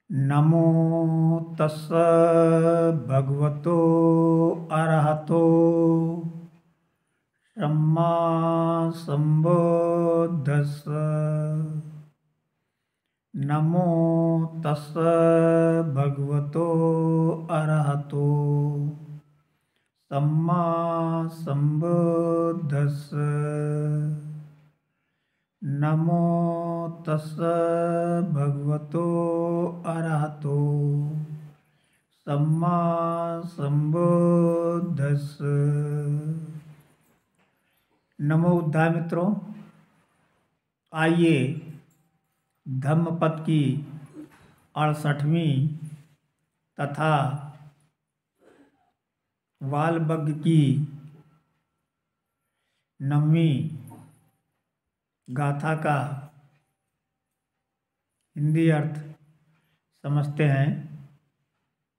नमो तस्स भगवतो अरहतो सम्मा संबुद्धिस्स। नमो तस्स भगवतो अरहतो सम्मा संबुद्धिस्स। नमो तस्स भगवतो अरहतो सम्मा संबुद्धिस्स। नमो उद्धार मित्रों, आइए धम्मपद की 68वीं तथा वालबग की 9वीं गाथा का हिंदी अर्थ समझते हैं।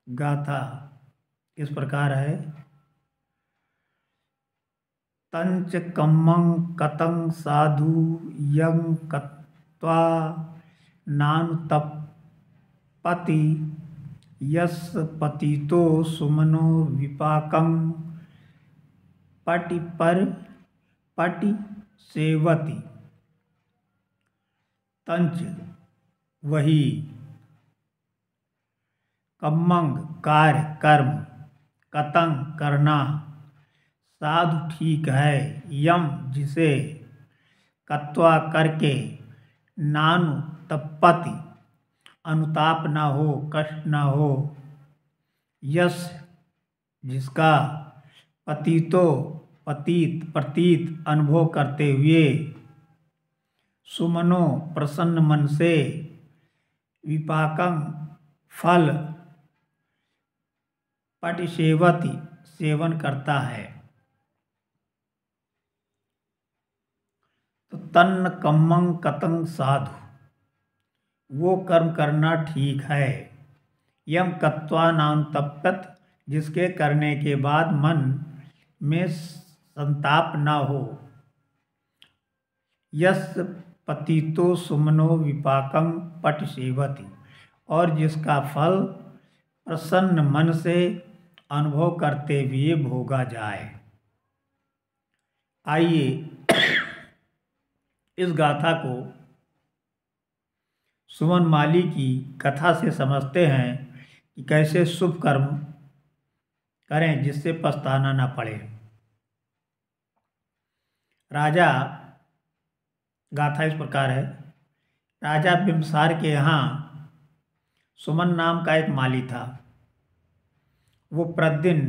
गाथा इस प्रकार है। तंच कम्मं कतं साधु यं कत्वा नानुतप्पति यस्य पतितो सुमनो विपाकं पटि सेवति। तंच वही, कम्मंग कार्य कर्म, कतं करना, साधु ठीक है, यम जिसे, कत्वा करके, नानु तप्पति अनुताप न हो, कष्ट न हो, यस जिसका, पतितो प्रतीत अनुभव करते हुए, सुमनो प्रसन्न मन से, विपाकं फल, पटिसेवति सेवन करता है। तो तन्न कम्मं कतं साधु, वो कर्म करना ठीक है। यम कत्वा नानुतप्पत, जिसके करने के बाद मन में संताप न हो। यस्य पतितो सुमनो विपाकं पटिसेवति, और जिसका फल प्रसन्न मन से अनुभव करते हुए भोगा जाए। आइए इस गाथा को सुमन माली की कथा से समझते हैं कि कैसे शुभ कर्म करें जिससे पछताना न पड़े। राजा, गाथा इस प्रकार है। राजा बिम्बसार के यहाँ सुमन नाम का एक माली था। वो प्रतिदिन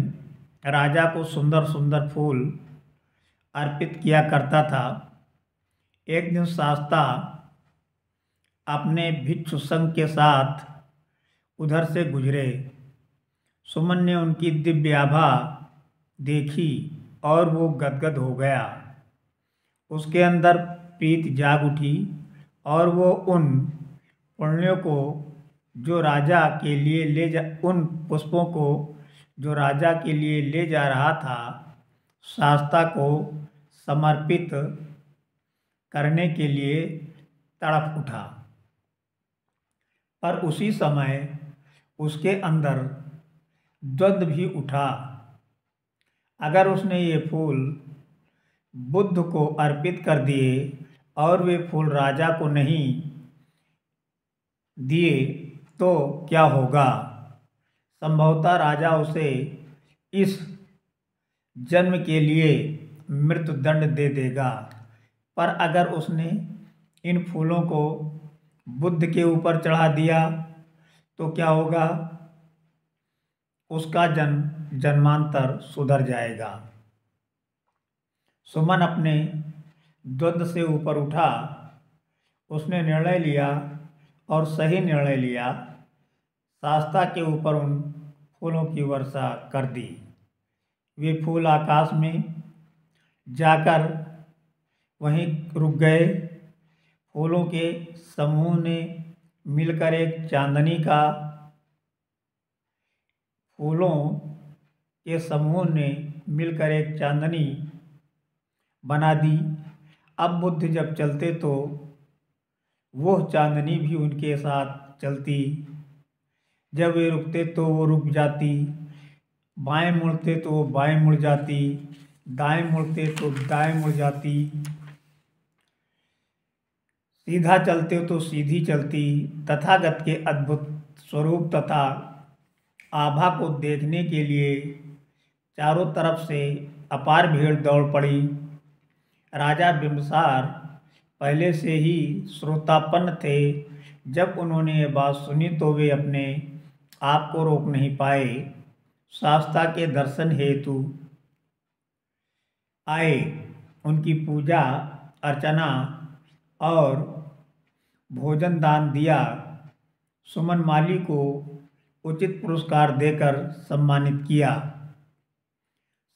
राजा को सुंदर सुंदर फूल अर्पित किया करता था। एक दिन शास्ता अपने भिक्षु संघ के साथ उधर से गुजरे। सुमन ने उनकी दिव्य आभा देखी और वो गदगद हो गया। उसके अंदर प्रीति जाग उठी और वो उन पुण्यों को जो राजा के लिए उन पुष्पों को जो राजा के लिए ले जा रहा था, शास्ता को समर्पित करने के लिए तड़प उठा। पर उसी समय उसके अंदर द्वंद्व भी उठा। अगर उसने ये फूल बुद्ध को अर्पित कर दिए और वे फूल राजा को नहीं दिए तो क्या होगा? संभवतः राजा उसे इस जन्म के लिए मृत्युदंड दे देगा। पर अगर उसने इन फूलों को बुद्ध के ऊपर चढ़ा दिया तो क्या होगा? उसका जन्मांतर सुधर जाएगा। सुमन अपने द्वंद्व से ऊपर उठा। उसने निर्णय लिया और सही निर्णय लिया। शास्ता के ऊपर उन फूलों की वर्षा कर दी। वे फूल आकाश में जाकर वहीं रुक गए। फूलों के समूह ने मिलकर एक चांदनी का बना दी। अब बुद्ध जब चलते तो वह चांदनी भी उनके साथ चलती। जब वे रुकते तो वो रुक जाती, बाएं मुड़ते तो वो बाएं मुड़ जाती, दाएं मुड़ते तो दाएं मुड़ जाती, सीधा चलते तो सीधी चलती। तथागत के अद्भुत स्वरूप तथा आभा को देखने के लिए चारों तरफ से अपार भीड़ दौड़ पड़ी। राजा बिंबिसार पहले से ही श्रोतापन्न थे। जब उन्होंने ये बात सुनी तो वे अपने आप को रोक नहीं पाए। शास्ता के दर्शन हेतु आए, उनकी पूजा अर्चना और भोजन दान दिया। सुमन माली को उचित पुरस्कार देकर सम्मानित किया।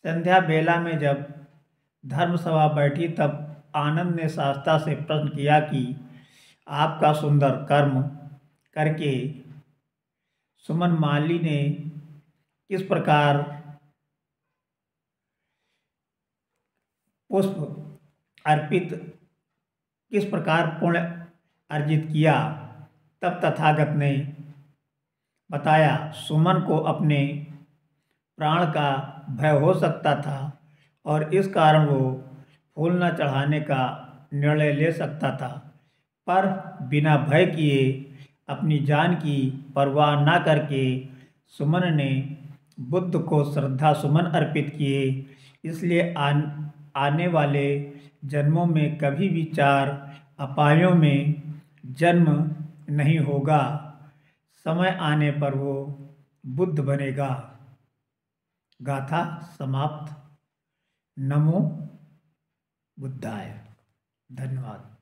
संध्या बेला में जब धर्मसभा बैठी तब आनंद ने शास्ता से प्रश्न किया कि आपका सुंदर कर्म करके सुमन माली ने किस प्रकार पुण्य अर्जित किया। तब तथागत ने बताया, सुमन को अपने प्राण का भय हो सकता था और इस कारण वो फूल न चढ़ाने का निर्णय ले सकता था, पर बिना भय किए अपनी जान की परवाह न करके सुमन ने बुद्ध को श्रद्धा सुमन अर्पित किए। इसलिए आने वाले जन्मों में कभी भी चार अपायों में जन्म नहीं होगा। समय आने पर वो बुद्ध बनेगा। गाथा समाप्त। नमो बुद्धाय। धन्यवाद।